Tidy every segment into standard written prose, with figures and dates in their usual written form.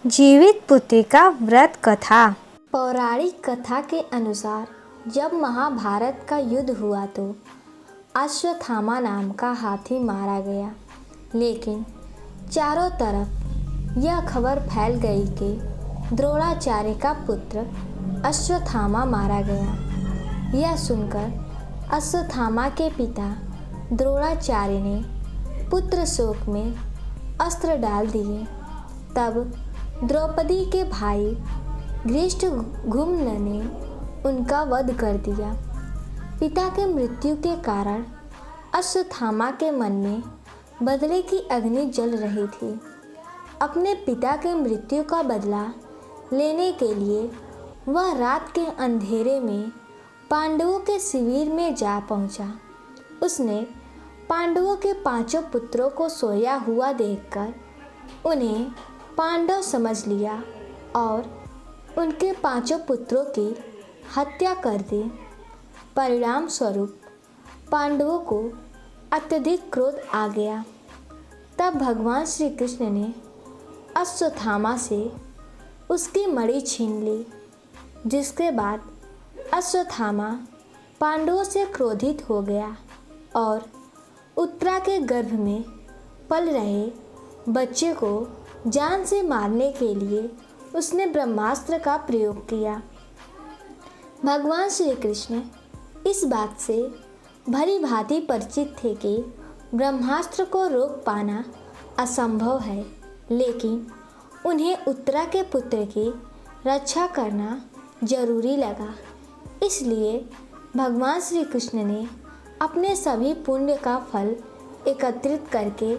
जीवित पुत्रिका व्रत कथा। पौराणिक कथा के अनुसार जब महाभारत का युद्ध हुआ तो अश्वत्थामा नाम का हाथी मारा गया, लेकिन चारों तरफ यह खबर फैल गई कि द्रोणाचार्य का पुत्र अश्वत्थामा मारा गया। यह सुनकर अश्वत्थामा के पिता द्रोणाचार्य ने पुत्र शोक में अस्त्र डाल दिए। तब द्रौपदी के भाई धृष्टद्युम्न ने उनका वध कर दिया। पिता के मृत्यु के कारण अश्वत्थामा के मन में बदले की अग्नि जल रही थी। अपने पिता के मृत्यु का बदला लेने के लिए वह रात के अंधेरे में पांडवों के शिविर में जा पहुंचा। उसने पांडवों के पांचों पुत्रों को सोया हुआ देखकर उन्हें पांडव समझ लिया और उनके पांचों पुत्रों की हत्या कर दी। परिणाम स्वरूप पांडवों को अत्यधिक क्रोध आ गया। तब भगवान श्री कृष्ण ने अश्वत्थामा से उसकी मणि छीन ली, जिसके बाद अश्वत्थामा पांडवों से क्रोधित हो गया और उत्तरा के गर्भ में पल रहे बच्चे को जान से मारने के लिए उसने ब्रह्मास्त्र का प्रयोग किया। भगवान श्री कृष्ण इस बात से भली भांति परिचित थे कि ब्रह्मास्त्र को रोक पाना असंभव है, लेकिन उन्हें उत्तरा के पुत्र की रक्षा करना जरूरी लगा। इसलिए भगवान श्री कृष्ण ने अपने सभी पुण्य का फल एकत्रित करके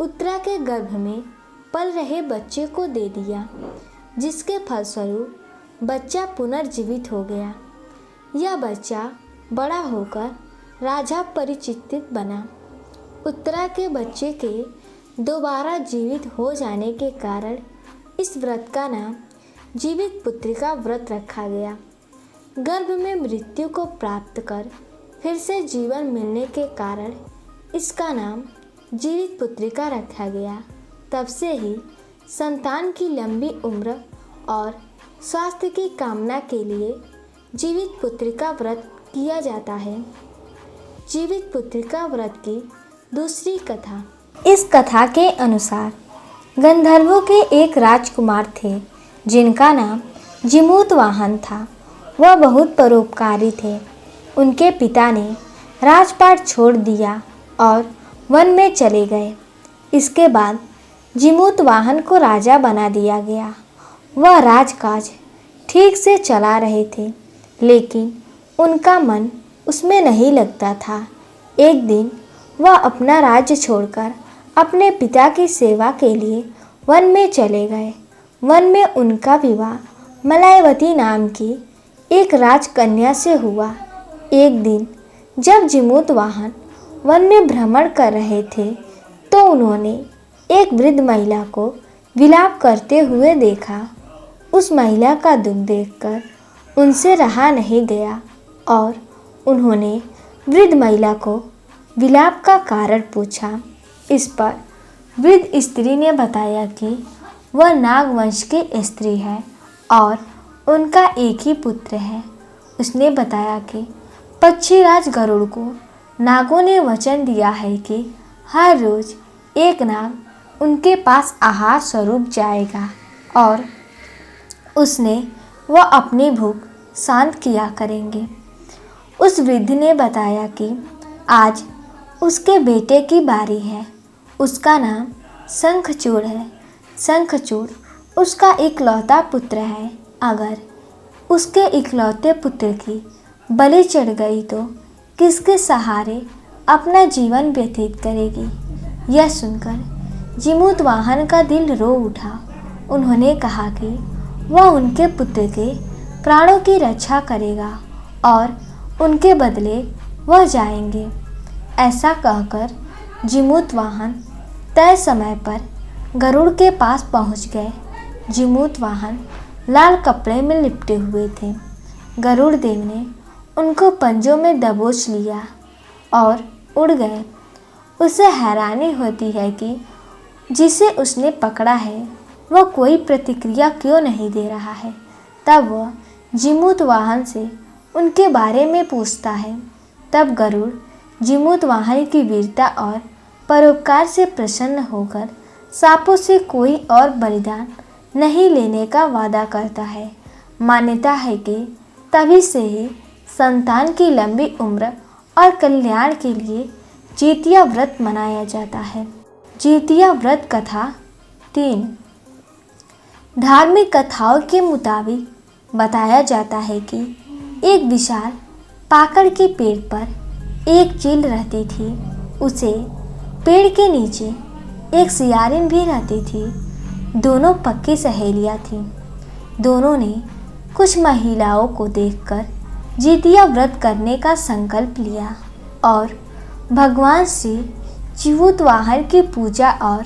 उत्तरा के गर्भ में पल रहे बच्चे को दे दिया, जिसके फलस्वरूप बच्चा पुनर्जीवित हो गया। यह बच्चा बड़ा होकर राजा परिचित बना। उत्तरा के बच्चे के दोबारा जीवित हो जाने के कारण इस व्रत का नाम जीवित पुत्रिका व्रत रखा गया। गर्भ में मृत्यु को प्राप्त कर फिर से जीवन मिलने के कारण इसका नाम जीवित पुत्रिका रखा गया। तब से ही संतान की लंबी उम्र और स्वास्थ्य की कामना के लिए जीवित पुत्रिका व्रत किया जाता है। जीवित पुत्रिका व्रत की दूसरी कथा। इस कथा के अनुसार गंधर्वों के एक राजकुमार थे, जिनका नाम जीमूतवाहन था। वह बहुत परोपकारी थे। उनके पिता ने राजपाट छोड़ दिया और वन में चले गए। इसके बाद जीमूतवाहन को राजा बना दिया गया। वह राजकाज ठीक से चला रहे थे, लेकिन उनका मन उसमें नहीं लगता था। एक दिन वह अपना राज्य छोड़कर अपने पिता की सेवा के लिए वन में चले गए। वन में उनका विवाह मलयवती नाम की एक राजकन्या से हुआ। एक दिन जब जीमूतवाहन वन में भ्रमण कर रहे थे तो उन्होंने एक वृद्ध महिला को विलाप करते हुए देखा। उस महिला का दुख देखकर उनसे रहा नहीं गया और उन्होंने वृद्ध महिला को विलाप का कारण पूछा। इस पर वृद्ध स्त्री ने बताया कि वह नागवंश की स्त्री है और उनका एक ही पुत्र है। उसने बताया कि पक्षीराज गरुड़ को नागों ने वचन दिया है कि हर रोज एक नाग उनके पास आहार स्वरूप जाएगा और उसने वह अपनी भूख शांत किया करेंगे। उस वृद्ध ने बताया कि आज उसके बेटे की बारी है। उसका नाम शंखचूड़ है। शंखचूड़ उसका इकलौता पुत्र है। अगर उसके इकलौते पुत्र की बलि चढ़ गई तो किसके सहारे अपना जीवन व्यतीत करेगी। यह सुनकर जीमूतवाहन का दिल रो उठा। उन्होंने कहा कि वह उनके पुत्र के प्राणों की रक्षा करेगा और उनके बदले वह जाएंगे। ऐसा कहकर जीमूतवाहन तय समय पर गरुड़ के पास पहुंच गए। जीमूतवाहन लाल कपड़े में लिपटे हुए थे। गरुड़ देव ने उनको पंजों में दबोच लिया और उड़ गए। उसे हैरानी होती है कि जिसे उसने पकड़ा है वह कोई प्रतिक्रिया क्यों नहीं दे रहा है। तब वह जीमूत वाहन से उनके बारे में पूछता है। तब गरुड़ जीमूत वाहन की वीरता और परोपकार से प्रसन्न होकर सांपों से कोई और बलिदान नहीं लेने का वादा करता है। मान्यता है कि तभी से ही संतान की लंबी उम्र और कल्याण के लिए जीतिया व्रत मनाया जाता है। जीतिया व्रत कथा 3। धार्मिक कथाओं के मुताबिक बताया जाता है कि एक विशाल पाकड़ के पेड़ पर एक चील रहती थी। उसे पेड़ के नीचे एक सियारिन भी रहती थी। दोनों पक्की सहेलियां थीं। दोनों ने कुछ महिलाओं को देखकर जीतिया व्रत करने का संकल्प लिया और भगवान श्री जीमूत वाहन की पूजा और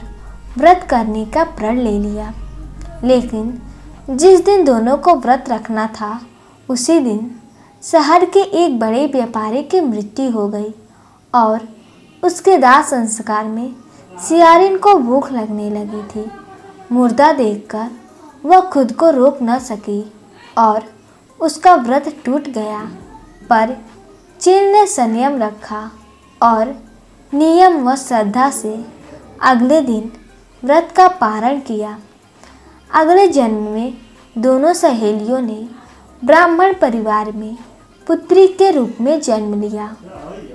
व्रत करने का प्रण ले लिया। लेकिन जिस दिन दोनों को व्रत रखना था उसी दिन शहर के एक बड़े व्यापारी की मृत्यु हो गई और उसके दाह संस्कार में सियारिन को भूख लगने लगी थी। मुर्दा देखकर वह खुद को रोक न सकी और उसका व्रत टूट गया। पर चील ने संयम रखा और नियम व श्रद्धा से अगले दिन व्रत का पारण किया। अगले जन्म में दोनों सहेलियों ने ब्राह्मण परिवार में पुत्री के रूप में जन्म लिया।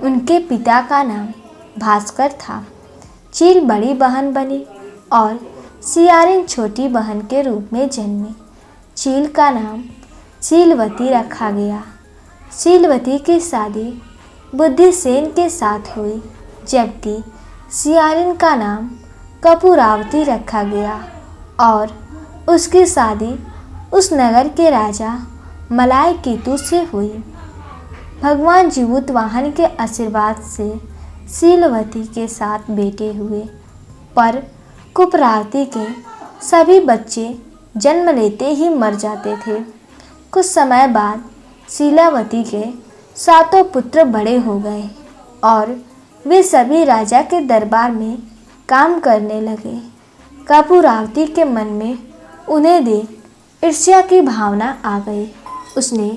उनके पिता का नाम भास्कर था। चील बड़ी बहन बनी और सियारिन छोटी बहन के रूप में जन्मी। चील का नाम शीलवती रखा गया। शीलवती की शादी बुद्धिसेन के साथ हुई, जबकि सियारिन का नाम कपूरावती रखा गया और उसकी शादी उस नगर के राजा मलाय केतु से हुई। भगवान जीमूत वाहन के आशीर्वाद से शीलवती के साथ बेटे हुए, पर कुपरावती के सभी बच्चे जन्म लेते ही मर जाते थे। कुछ समय बाद शीलावती के 7 पुत्र बड़े हो गए और वे सभी राजा के दरबार में काम करने लगे। कपूरावती के मन में उन्हें देख ईर्ष्या की भावना आ गई। उसने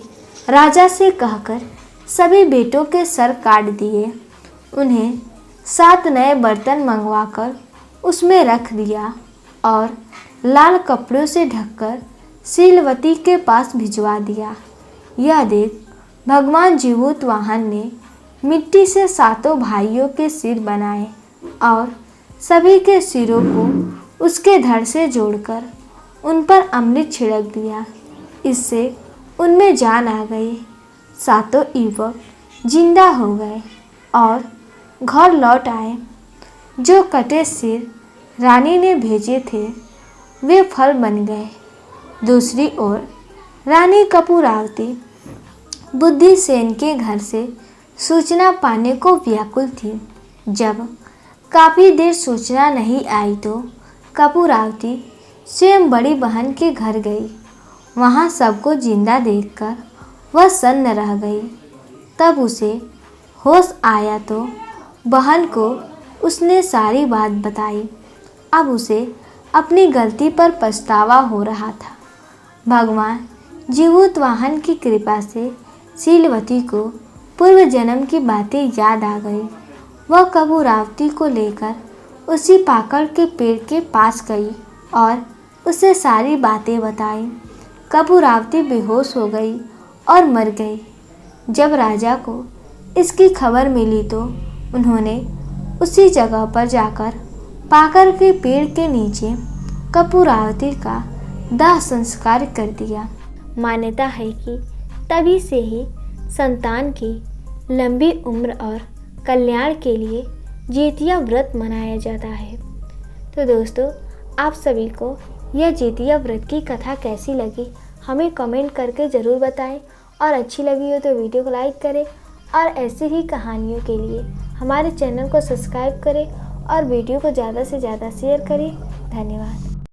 राजा से कहकर सभी बेटों के सर काट दिए। उन्हें 7 नए बर्तन मंगवाकर उसमें रख दिया और लाल कपड़ों से ढककर शीलवती के पास भिजवा दिया। यह देख भगवान जीमूत वाहन ने मिट्टी से 7 भाइयों के सिर बनाए और सभी के सिरों को उसके धड़ से जोड़कर उन पर अमृत छिड़क दिया। इससे उनमें जान आ गई। 7 युवक जिंदा हो गए और घर लौट आए। जो कटे सिर रानी ने भेजे थे वे फल बन गए। दूसरी ओर रानी कपूरावती बुद्धिसेन के घर से सूचना पाने को व्याकुल थी। जब काफ़ी देर सूचना नहीं आई तो कपूरावती स्वयं बड़ी बहन के घर गई। वहाँ सबको जिंदा देखकर वह सन्न रह गई। तब उसे होश आया तो बहन को उसने सारी बात बताई। अब उसे अपनी गलती पर पछतावा हो रहा था। भगवान जीमूत वाहन की कृपा से शीलवती को पूर्व जन्म की बातें याद आ गई। वह कपूरावती को लेकर उसी पाकड़ के पेड़ के पास गई और उसे सारी बातें बताई। कपूरावती बेहोश हो गई और मर गई। जब राजा को इसकी खबर मिली तो उन्होंने उसी जगह पर जाकर पाकड़ के पेड़ के नीचे कपूरावती का दाह संस्कार कर दिया। मान्यता है कि तभी से ही संतान की लंबी उम्र और कल्याण के लिए जीतिया व्रत मनाया जाता है। तो दोस्तों, आप सभी को यह जीतिया व्रत की कथा कैसी लगी हमें कमेंट करके ज़रूर बताएं और अच्छी लगी हो तो वीडियो को लाइक करें और ऐसी ही कहानियों के लिए हमारे चैनल को सब्सक्राइब करें और वीडियो को ज़्यादा से ज़्यादा शेयर करें। धन्यवाद।